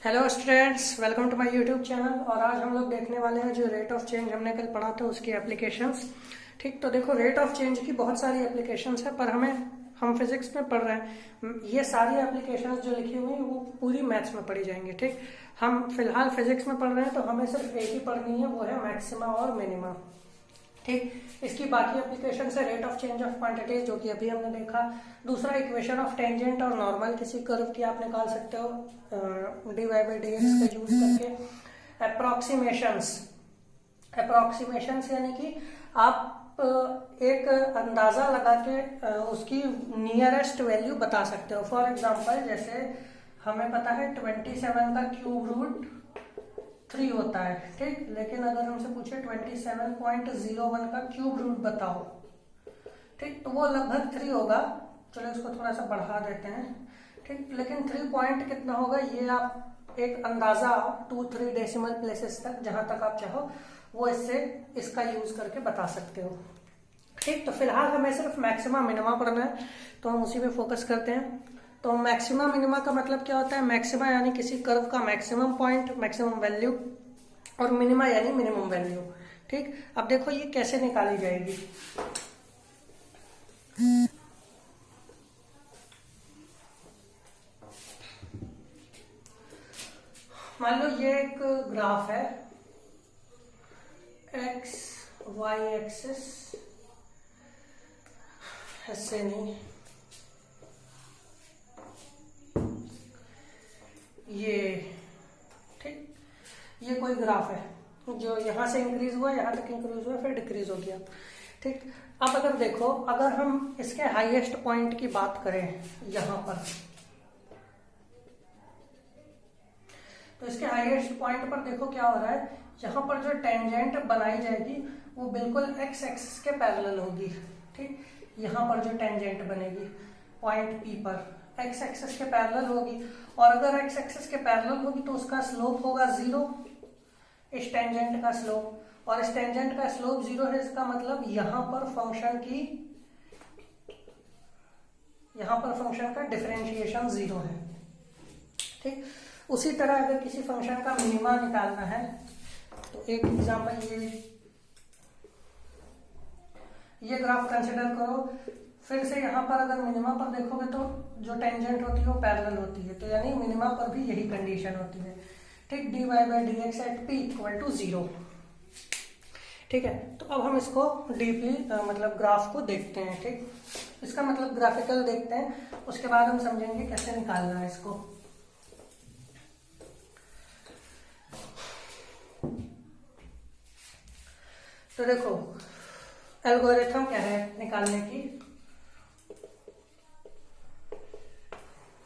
Hello students, welcome to my YouTube channel. और आज हम लोग देखने वाले हैं जो रेट ऑफ चेंज हमने कल पढ़ा था उसकी एप्लीकेशंस। ठीक, तो देखो रेट ऑफ चेंज की बहुत सारी एप्लीकेशंस है, पर हम फिजिक्स में पढ़ रहे हैं। ये सारी एप्लीकेशंस जो लिखी हुई हैं वो पूरी मैथ्स में पढ़ी जाएंगी। ठीक, हम फिलहाल फिजिक्स में पढ़ रहे हैं तो हमें सिर्फ एक ही पढ़नी है, वो है मैक्सिमा और मिनिमा। ठीक, इसकी बाकी एप्लीकेशन है rate of change of quantities, जो कि अभी हमने देखा। दूसरा, इक्वेशन ऑफ टेंजेंट और नॉर्मल किसी कर्व की आप निकाल सकते हो d y by d x का यूज करके। अप्रोक्सीमेशंस यानी कि आप एक अंदाजा लगा के उसकी नियरेस्ट वैल्यू बता सकते हो। फॉर एग्जाम्पल, जैसे हमें पता है 27 का क्यूब रूट 3 होता है। ठीक, लेकिन अगर हमसे पूछे 27.01 का क्यूब रूट बताओ, ठीक, तो वो लगभग 3 होगा। चलो इसको थोड़ा सा बढ़ा देते हैं। ठीक, लेकिन 3 पॉइंट कितना होगा ये आप एक अंदाजा 2-3 डेसिमल प्लेसेस तक, जहां तक आप चाहो वो इसका यूज करके बता सकते हो। ठीक, तो फिलहाल हमें सिर्फ मैक्सिमा मिनिमा पढ़ना है, तो हम उसी पे फोकस करते हैं। तो मैक्सिमा मिनिमा का मतलब क्या होता है? मैक्सिमा यानी किसी कर्व का मैक्सिमम पॉइंट, मैक्सिमम वैल्यू, और मिनिमा यानी मिनिमम वैल्यू। ठीक, अब देखो ये कैसे निकाली जाएगी। मान लो ये एक ग्राफ है, एक्स वाई एक्सिस, ऐसे नहीं, ये ठीक, ये कोई ग्राफ है जो यहां से इंक्रीज हुआ, यहां तक इंक्रीज हुआ, फिर डिक्रीज हो गया। ठीक, अब अगर देखो, अगर हम इसके हाईएस्ट पॉइंट की बात करें यहां पर, तो इसके हाईएस्ट पॉइंट पर देखो क्या हो रहा है। यहां पर जो टेंजेंट बनाई जाएगी वो बिल्कुल एक्स एक्सिस के पैरेलल होगी। ठीक, यहां पर जो टेंजेंट बनेगी पॉइंट पी पर एक्स एक्सिस के पैरेलल होगी, और अगर एक्स एक्सिस के पैरेलल होगी तो उसका स्लोप होगा 0, इस टेंजेंट का स्लोप। और इस टेंजेंट का स्लोप 0 है, इसका मतलब यहां पर फंक्शन का डिफरेंशिएशन 0 है। ठीक, उसी तरह अगर किसी फंक्शन का मिनिमा निकालना है तो एक एग्जांपल ये ग्राफ कंसिडर करो। फिर से यहाँ पर अगर मिनिमा पर देखोगे तो जो टेंजेंट होती है वो पैरेलल होती है, तो यानी मिनिमा पर भी यही कंडीशन होती है। ठीक, d y by d x at P equal to 0। ठीक है, तो अब हम इसको डीपली मतलब ग्राफ को देखते हैं। ठीक, इसका मतलब ग्राफिकल देखते हैं, उसके बाद हम समझेंगे कैसे निकालना है इसको। तो देखो एल्गोरिथम क्या है निकालने की,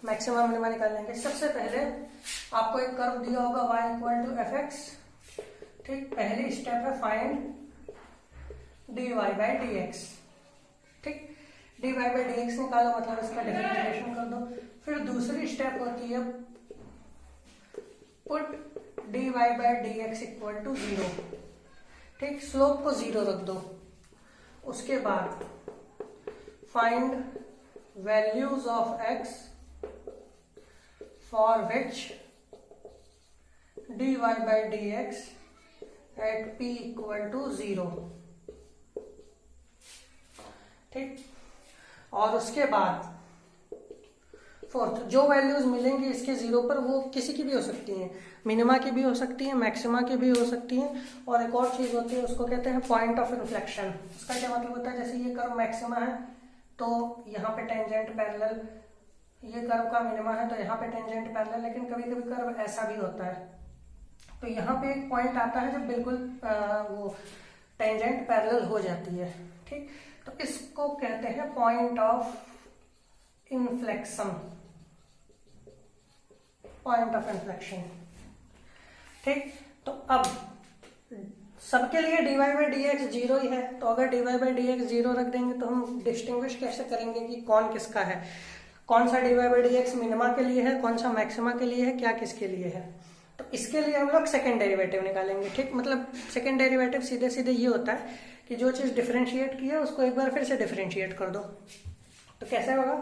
मैक्सिमम मिनिमा निकालने के। सबसे पहले आपको एक कर्व दिया होगा y equal to f x. ठीक, पहली स्टेप है find d y by d x. ठीक, d y by d x निकालो, मतलब इसका डिफरेंशिएशन कर दो। फिर दूसरी स्टेप होती है put d y by d x equal to 0। ठीक, स्लोप को 0 रख दो। उसके बाद find values of x for which d y by d x at P equal to 0। ठीक, और उसके बाद फोर्थ, जो वैल्यूज मिलेंगी इसके 0 पर वो किसी की भी हो सकती हैं, मिनिमा की भी हो सकती है, मैक्सिमा की भी हो सकती है। और एक और चीज होती है, उसको कहते हैं पॉइंट ऑफ इन्फ्लेक्शन। उसका क्या मतलब होता है? जैसे ये कर्व मैक्सिमा है तो यहाँ पे टेंजेंट पैरेलल, ये कर्व का मिनिमा है तो यहाँ पे टेंजेंट पैरेलल, लेकिन कभी कभी कर्व ऐसा भी होता है तो यहाँ पे एक पॉइंट आता है जब बिल्कुल वो टेंजेंट पैरेलल हो जाती है। ठीक, तो इसको कहते हैं point of inflection, point of inflection. ठीक, तो अब सबके लिए d y by d x 0 ही है, तो अगर d y by d x 0 रख देंगे तो हम डिस्टिंग्विश कैसे करेंगे कि कौन किसका है? कौन सा d y by d x minima के लिए है, कौन सा मैक्सिमा के लिए है, क्या किसके लिए है? तो इसके लिए हम लोग सेकेंड डेरिवेटिव निकालेंगे। ठीक, मतलब सेकेंड डेरिवेटिव सीधे सीधे ये होता है कि जो चीज डिफरेंशिएट की है उसको एक बार फिर से डिफरेंशिएट कर दो। तो कैसे होगा?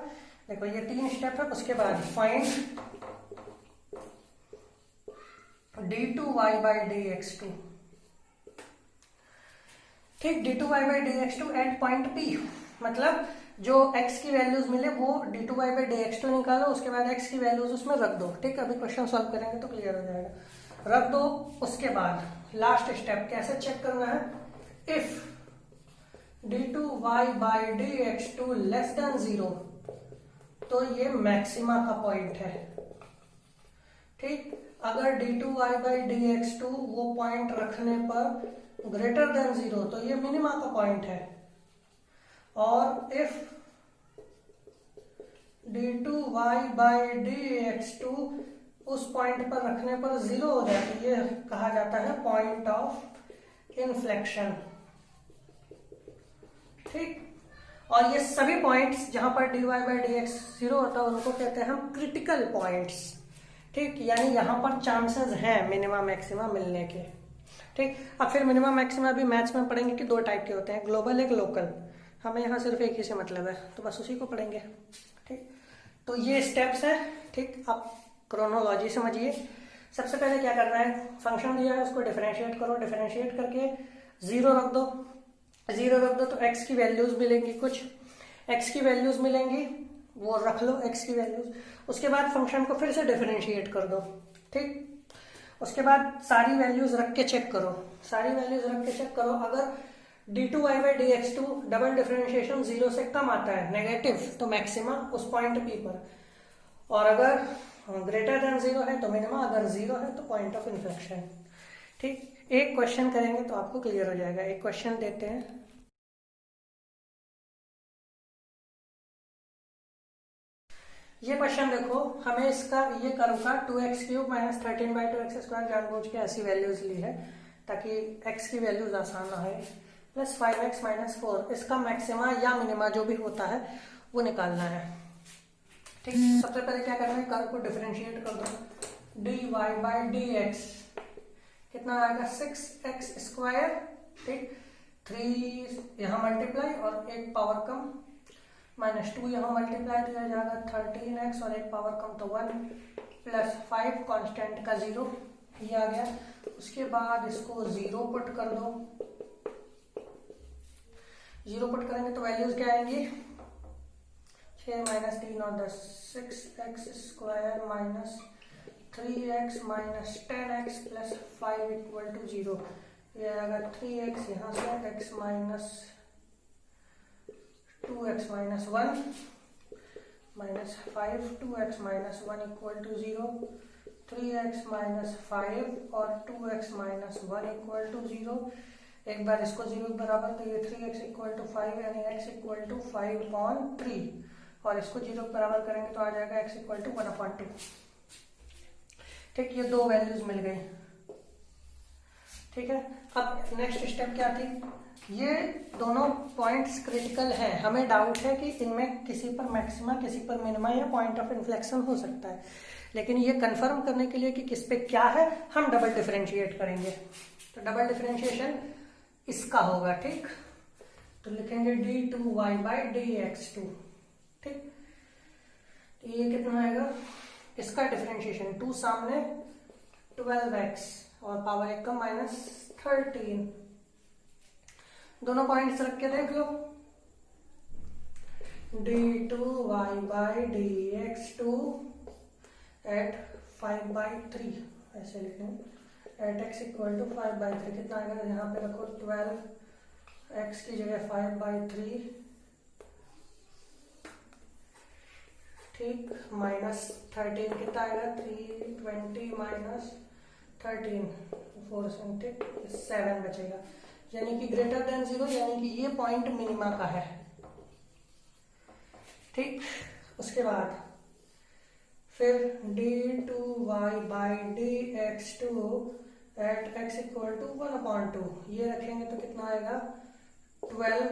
देखो ये 3 स्टेप है। उसके बाद फाइंड d2y/dx2, ठीक, d2y/dx2 एट पॉइंट P, मतलब जो x की वैल्यूज मिले वो d2y/dx2 निकालो, उसके बाद x की वैल्यूज उसमें रख दो। ठीक, अभी क्वेश्चन सॉल्व करेंगे तो क्लियर हो जाएगा। रख दो, उसके बाद लास्ट स्टेप कैसे चेक करना है, इफ d2y/dx2 लेस देन 0 तो ये मैक्सिमा का पॉइंट है। ठीक, अगर d2y/dx2 वो पॉइंट रखने पर ग्रेटर देन 0 तो ये मिनिमा का पॉइंट है। और इफ d2y/dx2 उस पॉइंट पर रखने पर 0 हो जाए तो ये कहा जाता है पॉइंट ऑफ इन्फ्लेक्शन। ठीक, और ये सभी पॉइंट्स जहां पर dy/dx 0 होता है उनको कहते हैं हम क्रिटिकल पॉइंट्स। ठीक, यानी यहां पर चांसेस हैं मिनिमा मैक्सिमा मिलने के। ठीक, अब फिर मिनिमा मैक्सिमा भी मैथ्स में पढ़ेंगे कि दो टाइप के होते हैं, ग्लोबल एक लोकल। हमें यहाँ सिर्फ एक ही से मतलब है तो बस उसी को पढ़ेंगे। ठीक, तो ये स्टेप्स है। ठीक, आप क्रोनोलॉजी समझिए। सबसे पहले क्या करना है, फंक्शन दिया है उसको डिफरेंशिएट करो, डिफरेंशिएट करके 0 रख दो। 0 रख दो तो x की वैल्यूज मिलेंगी, कुछ x की वैल्यूज मिलेंगी, वो रख लो x की वैल्यूज। उसके बाद फंक्शन को फिर से डिफरेंशिएट कर दो। ठीक, उसके बाद सारी वैल्यूज रख के चेक करो, सारी वैल्यूज रख के चेक करो। अगर d2y/dx2 डबल डिफरेंशिएशन 0 से कम आता है नेगेटिव तो मैक्सिमा उस पॉइंट P पर, और अगर ग्रेटर देन 0 है तो मिनिमा, अगर 0 है तो पॉइंट ऑफ इन्फ्लेक्शन। ठीक, एक क्वेश्चन करेंगे तो आपको क्लियर हो जाएगा। एक क्वेश्चन देते हैं, ये क्वेश्चन देखो, हमें इसका ये कर्व का 2x³ - 13/2x² जानबूझ के ऐसी वैल्यूज ली है ताकि x की वैल्यूज आसान ना है, प्लस 5x - 4, इसका मैक्सिमा या मिनिमा जो भी होता है वो निकालना है। ठीक, सबसे पहले क्या करना है, कर्व को डिफरेंशिएट कर दो। dy/dx कितना आएगा, 6x²। ठीक, 3 यहाँ मल्टीप्लाई और एक पावर कम, -2 यहाँ मल्टीप्लाई तो यह जाएगा 13x और एक पावर कम तो 1, प्लस 5 कांस्टेंट का 0, ये आ गया। उसके बाद इसको 0 पुट कर दो। 0 पुट करेंगे तो वैल्यूज क्या आएंगी, 6 - 3 और 10, 6x² - 3x - 10x प्लस 5 = 0। ये आएगा 3x, यहाँ से x - 2x - 1 - 5, 2x - 1 = 0, 3x - 5 और 2x - 1 = 0। एक बार इसको 0 के बराबर तो ये 3x = 5 यानी x = 5/3, और इसको 0 के बराबर करेंगे तो आ जाएगा x = 1/2। ठीक, ये दो वैल्यूज मिल गई। ठीक है, अब नेक्स्ट स्टेप क्या थी, ये दोनों पॉइंट्स क्रिटिकल हैं, हमें डाउट है कि इनमें किसी पर मैक्सिमा किसी पर मिनिमा या पॉइंट ऑफ इन्फ्लेक्शन हो सकता है, लेकिन ये कंफर्म करने के लिए कि किस पे क्या है हम डबल डिफरेंशिएट करेंगे। तो डबल डिफरेंशिएशन इसका होगा। ठीक, तो लिखेंगे d2y/dx2। ठीक, तो ये कितना आएगा, इसका डिफरेंशिएशन 2 सामने 12x और पावर 1 का -13, दोनों पॉइंट्स रख के देख लो। d2y/dx2 एट 5/3 ऐसे लिखेंगे, एट x = 5/3 कितना आएगा, यहाँ पे रखो 12x की जगह 5/3। ठीक, -13 कितना आएगा, 320 - 13 4 7 बचेगा, यानी कि ग्रेटर देन 0, यानी कि ये पॉइंट मिनिमा का है। ठीक, उसके बाद फिर d2y/dx2 एट x = 1/2, ये रखेंगे तो कितना आएगा, 12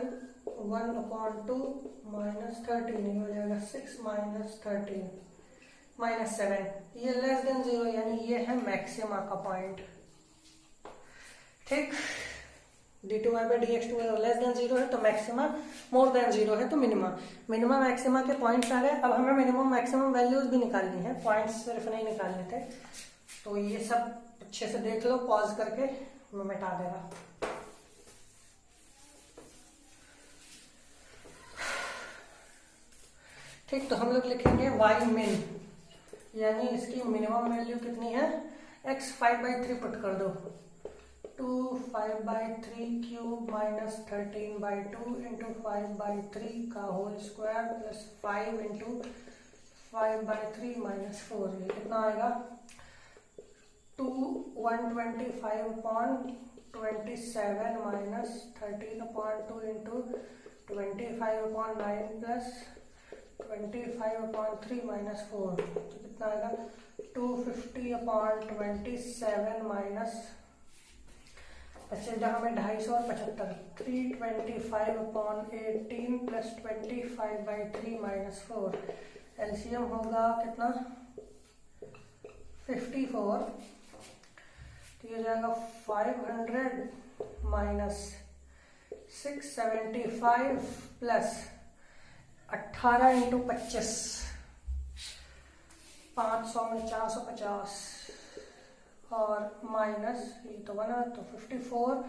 1/2 -13, ये हो जाएगा 6 - 13 -7, ये लेस देन 0 यानी ये है मैक्सिमा का पॉइंट। ठीक, d2y/dx2 लेस देन 0 है तो मैक्सिमा, मोर देन 0 है तो मिनिमा। मिनिमा मैक्सिमा के पॉइंट्स आ गए। अब हमें मिनिमम मैक्सिमम वैल्यूज भी निकालनी है, पॉइंट्स सिर्फ नहीं निकालने थे। तो ये सब अच्छे से देख लो, पॉज करके मैं मिटा देगा। ठीक, तो हम लोग लिखेंगे वाई मिन, यानी इसकी मिनिमम वैल्यू कितनी है, x 5/3 पुट कर दो, 2 5/3 क्यूब माइनस 13/2 इंटू 5/3 का whole square plus 5 into 5/3 minus 4, ये कितना आएगा 125/27 माइनस 13/2 इंटू 25/9 प्लस 25/3 माइनस 4, तो कितना आएगा 250/27 माइनस, अच्छा जहाँ में 250 और 75, 325/18 प्लस 25/3 माइनस 4, एलसीएम होगा कितना 54, तो ये जाएगा 500 माइनस 675 प्लस 18 इंटू 25, 500 में 450 और माइनस ये तो बना, तो 54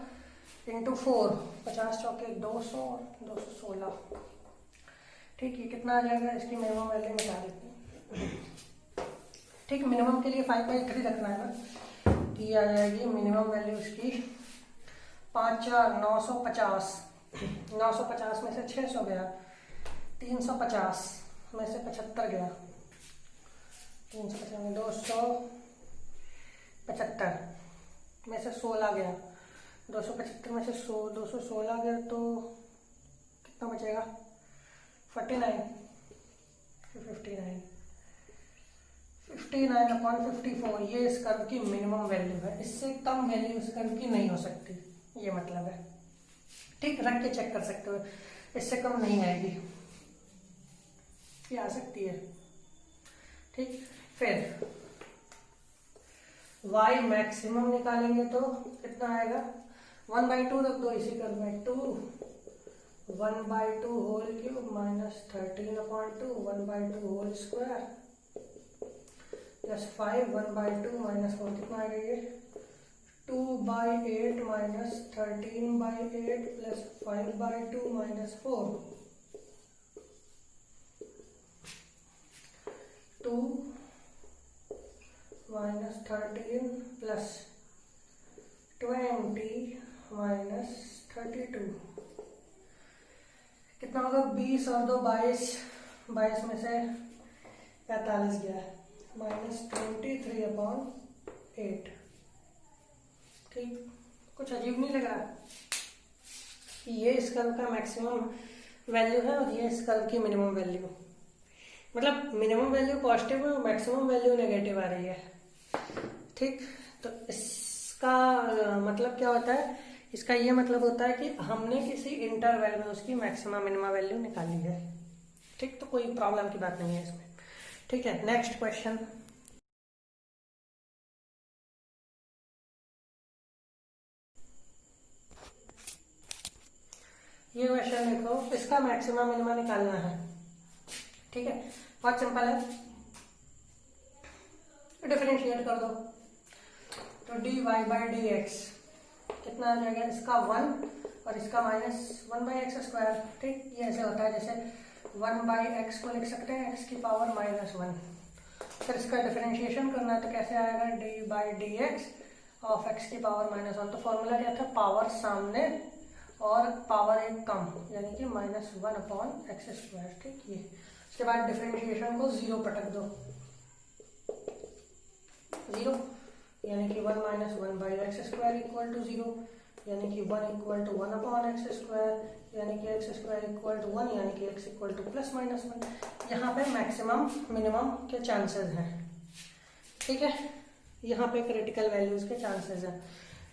इंटू 4, 50 चौके 200 और 216। ठीक, ये कितना आ जाएगा, इसकी मिनिमम वैल्यू निकाल लेते हैं। ठीक, मिनिमम के लिए 5/3 रखना है ना, तो ये आ जाएगी मिनिमम वैल्यू इसकी 5/4 950, 950 में से 600 गया, 350 में से 75 गया, 350 में 275 में से 16 गया, 275 में से 216 गया, तो कितना बचेगा 49, 59/54, ये इस कर्व की मिनिमम वैल्यू है, इससे कम वैल्यू इस कर्व की नहीं हो सकती, ये मतलब है। ठीक, रख के चेक कर सकते हो, इससे कम नहीं आएगी, ये आ सकती है। ठीक, फिर y मैक्सिमम निकालेंगे तो कितना आएगा, 1/2 रख दो इसी कर्व में, 2 1/2 whole cube minus 13/2 1/2 whole square plus 5 1/2 minus 4, कितना आएगा ये 2/8 minus 13/8 plus 5/2 minus 4, 2 minus 13 plus 20 minus 32, कितना होगा 20 और 2 22, 22 में से 45 गया, माइनस 23/8। ठीक, कुछ अजीब नहीं लगा, ये इस कर्व का मैक्सिमम वैल्यू है और ये इस कर्व की मिनिमम वैल्यू, मतलब मिनिमम वैल्यू पॉजिटिव है और मैक्सिमम वैल्यू नेगेटिव आ रही है। ठीक, तो इसका मतलब क्या होता है, इसका ये मतलब होता है कि हमने किसी इंटरवल में उसकी मैक्सिमम मिनिमम वैल्यू निकाली है। ठीक, तो कोई प्रॉब्लम की बात नहीं है इसमें। ठीक है, नेक्स्ट क्वेश्चन, ये क्वेश्चन देखो, इसका मैक्सिमम मिनिमम निकालना है। ठीक है, बहुत सिंपल है, डिफरेंशिएट कर दो, तो dy/dx कितना आ जाएगा, इसका 1 और इसका माइनस 1/x²। ठीक, ये ऐसे होता है जैसे 1/x को लिख सकते हैं x की पावर -1, फिर इसका डिफरेंशिएशन करना है तो कैसे आएगा, dy/dx ऑफ x की पावर -1, तो फॉर्मूला क्या था, पावर सामने और पावर एक कम, यानी कि -1/x²। ठीक, ये उसके बाद डिफरेंशिएशन को 0 पटक दो, 0 यानी कि 1 - 1/x² इक्वल टू 0, यानी कि 1 इक्वल टू 1/x², यानी कि x² इक्वल टू 1, यानी कि x इक्वल टू +-1। यहाँ पे मैक्सिमम मिनिमम के चांसेस हैं। ठीक है, यहाँ पे क्रिटिकल वैल्यूज के चांसेस हैं।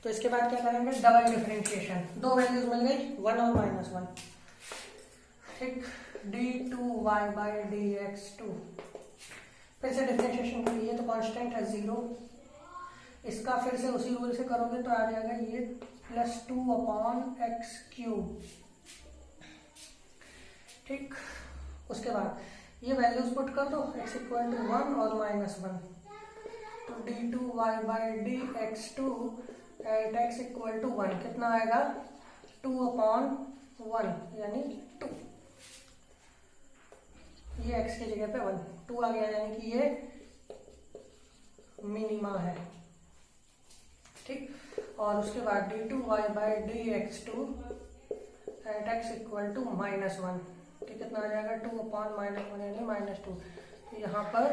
तो इसके बाद क्या करेंगे, डबल डिफरेंशिएशन, दो वैल्यूज मिल गई, 1 और -1। ठीक, d2y/dx2, फिर से डिफरेंशिएशन के लिए तो कांस्टेंट है 0, इसका फिर से उसी रूल से करोगे तो आ जाएगा ये +2/x³। ठीक, उसके बाद ये वैल्यूज पुट कर दो, x इक्वल टू 1 और -1, तो d2y/dx2 eight x equal to 1 कितना आएगा 2/1 यानी 2, ये x की जगह पे 2 आ गया यानी कि ये मिनिमा है। ठीक, और उसके बाद d2y/dx2 eight x equal to -1 कितना आ जाएगा 2/-1 यानी -2। तो यहाँ पर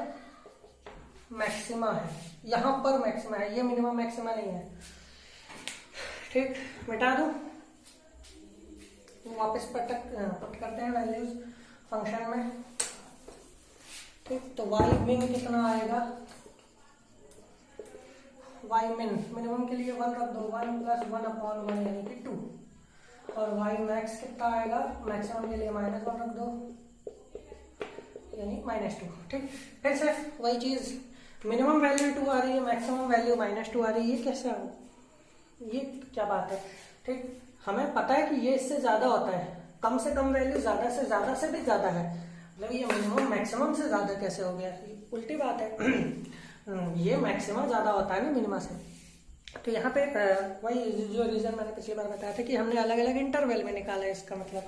मैक्सिमा है, यहाँ पर मैक्सिमा है, ये मिनिमम मैक्सिमा नहीं है। ठीक, मिटा दो, वापस पुट करते हैं वैल्यूज फंक्शन में। ठीक, तो y min कितना आएगा, y min मिनिमम के लिए 1 रख दो, 1 + 1/1 यानी कि 2, और y max कितना आएगा, मैक्सिमम के लिए -1 रख दो यानी -2। ठीक, फिर से वही चीज, मिनिमम वैल्यू 2 आ रही है, मैक्सिमम वैल्यू -2 आ रही है, ये कैसे आ, ये क्या बात है। ठीक, हमें पता है कि ये इससे ज्यादा होता है, कम से कम वैल्यू ज्यादा से भी ज्यादा है, मतलब ये मिनिमम मैक्सिमम से ज्यादा कैसे हो गया, उल्टी बात है। ये मैक्सिमम ज्यादा होता है ना मिनिमम से। तो यहाँ पे वही जो रीजन मैंने पिछली बार बताया था कि हमने अलग अलग इंटरवल में निकाला है इसका मतलब।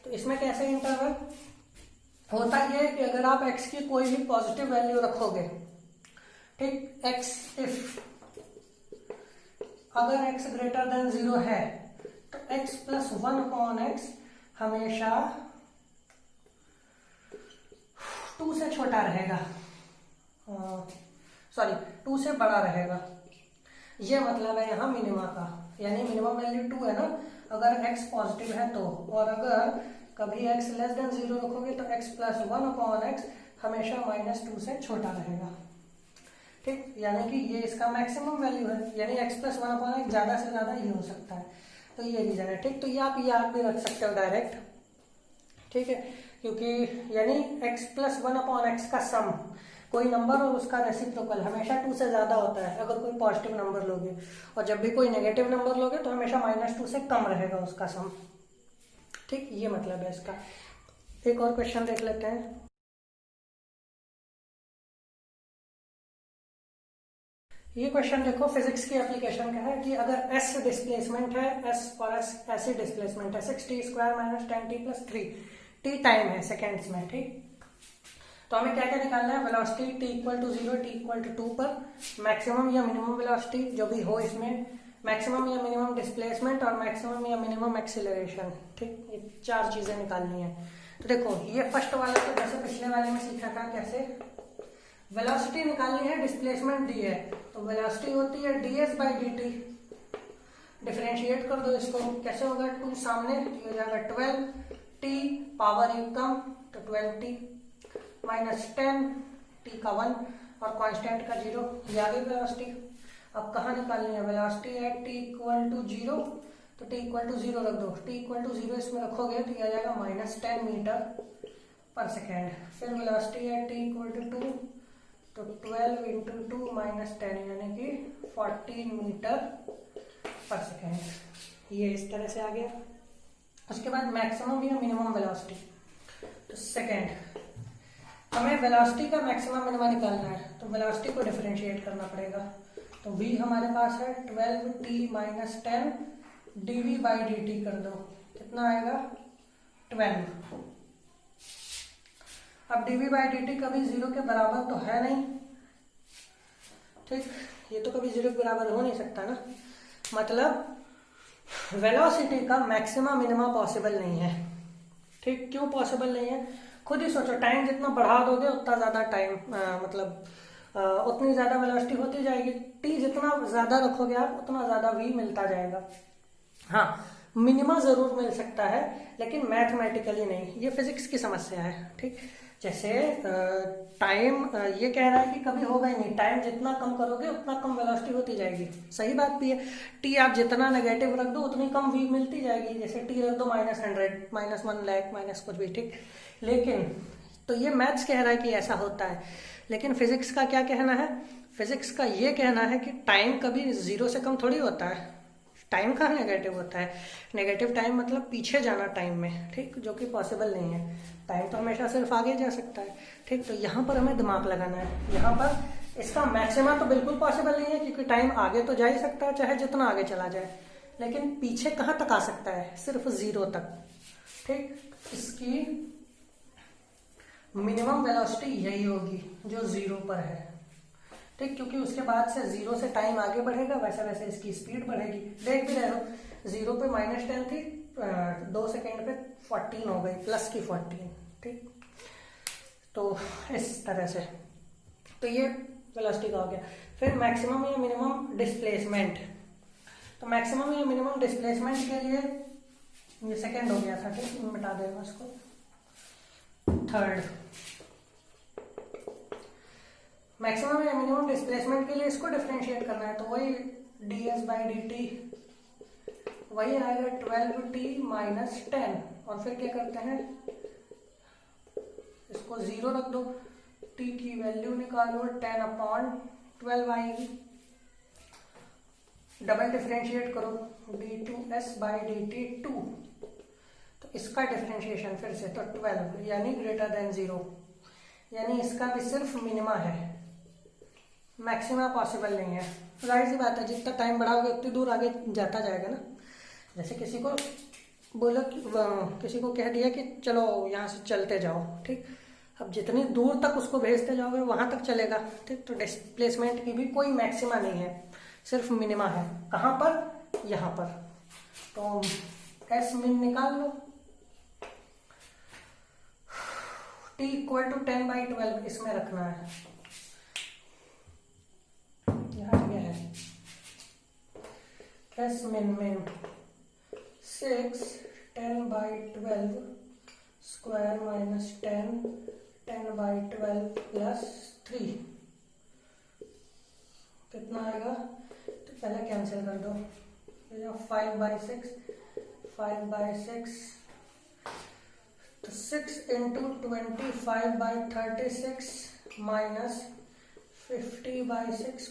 तो इसमें कैसे इंटरवल होता ये है कि अगर आप x की कोई भी पॉजिटिव वैल्यू रखोगे, ठीक, x इफ अगर x ग्रेटर देन 0 है तो x + 1/x हमेशा 2 से छोटा रहेगा, सॉरी 2 से बड़ा रहेगा। ये मतलब है यहाँ मिनिमा का, यानी मिनिमम वैल्यू 2 है ना, अगर x पॉजिटिव है तो, और अगर कभी x <0 रखोगे तो x + 1/x हमेशा -2 से छोटा रहेगा। ठीक, यानी कि ये इसका मैक्सिमम वैल्यू है, यानी x + 1/x ज्यादा से ज्यादा ये हो सकता है। तो ये रीजन है। ठीक, तो ये आप याद भी रख सकते हो डायरेक्ट, ठीक है, क्योंकि यानी x + 1/x का सम, कोई नंबर और उसका रेसिप्रोकल हमेशा 2 से ज्यादा होता है अगर कोई पॉजिटिव नंबर लोगे, और जब भी कोई नेगेटिव नंबर लोगे तो हमेशा -2 से कम रहेगा उसका सम। ठीक, ये मतलब है इसका। एक और क्वेश्चन देख लेते हैं। ये क्वेश्चन देखो, फिजिक्स की एप्लीकेशन का है कि अगर s डिस्प्लेसमेंट है, s और s ऐसी डिस्प्लेसमेंट है 6t² - 10t + 3, t टाइम है सेकेंड्स में। ठीक, तो हमें क्या क्या निकालना है, वेलोसिटी t = 0, t = 2 पर मैक्सिमम या मिनिमम वेलोसिटी जो भी हो इसमें, मैक्सिमम या मिनिमम डिस्प्लेसमेंट और मैक्सिमम या मिनिमम एक्सीलरेशन। ठीक, ये 4 चीजें निकालनी है। तो देखो ये फर्स्ट वाला तो जैसे पिछले वाले में सीखा था, कैसे वेलोसिटी निकालनी है, डिस्प्लेसमेंट दी है, तो वेलोसिटी होती है ds/dt। डिफरेंशिएट कर दो इसको, कैसे होगा, 2 सामने हो जाएगा 12t पावर एकदम तो 12t -10 t का 1 और कांस्टेंट का 0, ये आ गई वेलोसिटी। अब कहाँ निकालनी है वेलोसिटी, एट t = 0, तो t = 0 रख दो, t = 0 इसमें रखोगे तो ये आ जाएगा -10 मीटर/सेकेंड। फिर वेलोसिटी एट t = 2, तो 12 × 2 - 10 यानी कि 14 मीटर/सेकेंड। ये इस तरह से आ गया। उसके बाद मैक्सिमम या मिनिमम वेलोसिटी, तो सेकेंड हमें वेलोसिटी का मैक्सिमम मिनिमम निकालना है, तो वेलोसिटी को डिफरेंशिएट करना पड़ेगा। तो v हमारे पास है 12t - 10 dv/dt कर दो, कितना आएगा 12। अब dv/dt कभी 0 के बराबर तो है नहीं, ठीक, ये तो कभी 0 के बराबर हो नहीं सकता ना, मतलब वेलोसिटी का मैक्सिमम मिनिमा पॉसिबल नहीं है। ठीक, क्यों पॉसिबल नहीं है, खुद ही सोचो, टाइम जितना बढ़ा दोगे उतना ज्यादा टाइम उतनी ज्यादा वेलोसिटी होती जाएगी, t जितना ज्यादा रखोगे आप उतना ज्यादा v मिलता जाएगा। हाँ, मिनिमा जरूर मिल सकता है लेकिन मैथमेटिकली नहीं, ये फिजिक्स की समस्या है। ठीक, जैसे टाइम ये कह रहा है कि कभी होगा ही नहीं, टाइम जितना कम करोगे उतना कम वेलोसिटी होती जाएगी, सही बात भी है। टी आप जितना नेगेटिव रख दो उतनी कम वी मिलती जाएगी, जैसे टी रख दो -100 -1 लाख माइनस कुछ भी। ठीक, लेकिन तो ये मैथ्स कह रहा है कि ऐसा होता है, लेकिन फिजिक्स का क्या कहना है, फिजिक्स का ये कहना है कि टाइम कभी 0 से कम थोड़ी होता है, टाइम कहाँ नेगेटिव होता है, नेगेटिव टाइम मतलब पीछे जाना टाइम में, ठीक, जो कि पॉसिबल नहीं है, टाइम तो हमेशा सिर्फ आगे जा सकता है। ठीक, तो यहाँ पर हमें दिमाग लगाना है, यहाँ पर इसका मैक्सिमा तो बिल्कुल पॉसिबल नहीं है, क्योंकि टाइम आगे तो जा ही सकता है चाहे जितना आगे चला जाए, लेकिन पीछे कहाँ तक आ सकता है, सिर्फ 0 तक। ठीक, इसकी मिनिमम वेलोसिटी यही होगी जो 0 पर है। ठीक, क्योंकि उसके बाद से 0 से टाइम आगे बढ़ेगा, वैसे वैसे इसकी स्पीड बढ़ेगी। देख भी रहे हो, 0 पे -10 थी, 2 सेकेंड पे 14 हो गई, प्लस की 14। ठीक, तो इस तरह से तो ये वेलोसिटी का हो गया। फिर मैक्सिमम या मिनिमम डिस्प्लेसमेंट, तो मैक्सिमम या मिनिमम डिस्प्लेसमेंट के लिए ये सेकेंड हो गया था। ठीक, मिटा देगा इसको, थर्ड। मैक्सिमम या मिनिमम डिस्प्लेसमेंट के लिए इसको डिफरेंशिएट करना है, तो वही ds/dt वही आएगा 12t - 10, और फिर क्या करते हैं, इसको 0 रख दो, t की वैल्यू निकालो, 10/12 आएगी। डबल डिफरेंशिएट करो, d2s/dt 2, तो इसका डिफरेंशिएशन फिर से तो 12 यानी ग्रेटर देन 0, यानी इसका भी सिर्फ मिनिमा है, मैक्सिमा पॉसिबल नहीं है। जाहिर सी बात है, जितना टाइम बढ़ाओगे उतनी दूर आगे जाता जाएगा ना। जैसे किसी को बोला, किसी को कह दिया कि चलो यहाँ से चलते जाओ, ठीक, अब जितनी दूर तक उसको भेजते जाओगे वहां तक चलेगा। ठीक, तो डिस्प्लेसमेंट की भी कोई मैक्सिमा नहीं है, सिर्फ मिनिमा है। कहाँ पर, यहाँ पर। तो एस मिन निकाल लो, t = 10/12 इसमें रखना है, यहाँ क्या है, एस मिन 6 10/12 स्क्वायर -10 10/12 + 3 कितना आएगा, तो पहले कैंसिल कर दो, 5/6 5/6, तो 6 × 25/36 - 50/6 +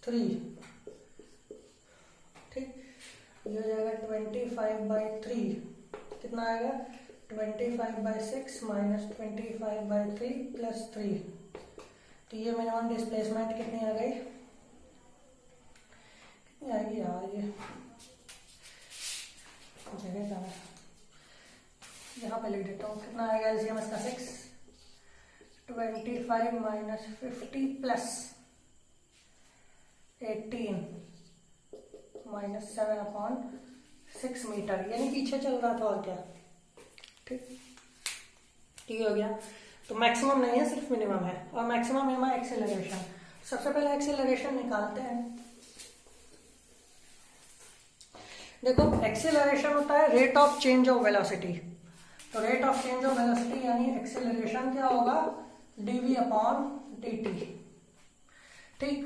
3। ठीक, ये हो जाएगा 25/3, कितना आएगा, 25/6 - 25/3 + 3। तो ये मिनिमम डिस्प्लेसमेंट कितनी आ गई, कितनी आएगी यार, ये जगह कहाँ है, यहाँ पे लिख देता हूँ, कितना आएगा एलसीएम इसका 6, 25 - 50 + 18 - 7/6 मीटर, यानी पीछे चल रहा था और क्या। ठीक, ठीक हो गया। तो मैक्सिमम नहीं है, सिर्फ मिनिमम है। और मैक्सिमम मिनिमम एक्सेलरेशन, सबसे पहले एक्सेलरेशन निकालते हैं। देखो, एक्सेलरेशन होता है rate of change of velocity, तो rate of change of velocity यानी एक्सेलरेशन क्या होगा, dv/dt। ठीक,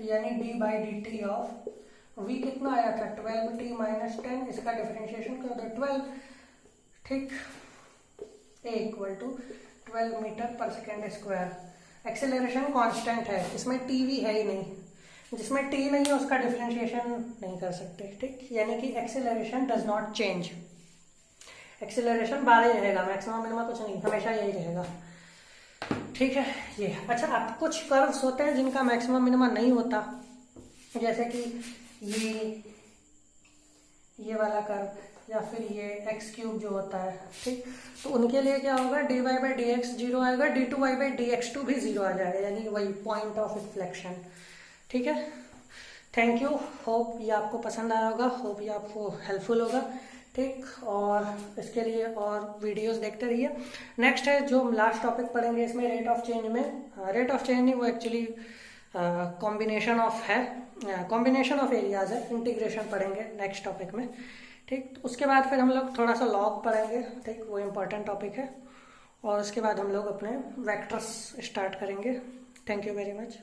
यानी d/dt ऑफ v कितना आया था, 12t - 10, इसका डिफरेंशिएशन कर दो 12। ठीक, a = 12 मीटर/सेकेंड²। एक्सेलरेशन कांस्टेंट है, इसमें t भी है ही नहीं, जिसमें t नहीं है उसका डिफरेंशिएशन नहीं कर सकते। ठीक, यानी कि acceleration does not change, acceleration बार ही रहेगा, मैक्सिमम मिनिमम कुछ नहीं, हमेशा यही रहेगा। ठीक है, ये अच्छा। अब कुछ कर्व्स होते हैं जिनका मैक्सिमम मिनिमम नहीं होता, जैसे कि ये वाला कर्व या फिर ये x³ जो होता है। ठीक, तो उनके लिए क्या होगा, dy/dx 0 आएगा, d2y/dx2 भी 0 आ जाएगा, यानी वही पॉइंट ऑफ इन्फ्लेक्शन। ठीक है, थैंक यू, होप ये आपको पसंद आया होगा, होप ये आपको हेल्पफुल होगा। ठीक, और इसके लिए और वीडियोस देखते रहिए। नेक्स्ट है जो लास्ट टॉपिक पढ़ेंगे इसमें, रेट ऑफ चेंज में, रेट ऑफ चेंज नहीं, वो एक्चुअली कॉम्बिनेशन ऑफ है, कॉम्बिनेशन ऑफ एरियाज है, इंटीग्रेशन पढ़ेंगे नेक्स्ट टॉपिक में। ठीक, उसके बाद फिर हम लोग थोड़ा सा लॉग पढ़ेंगे। ठीक, वो इम्पोर्टेंट टॉपिक है, और उसके बाद हम लोग अपने वेक्टर्स स्टार्ट करेंगे। Thank you very much.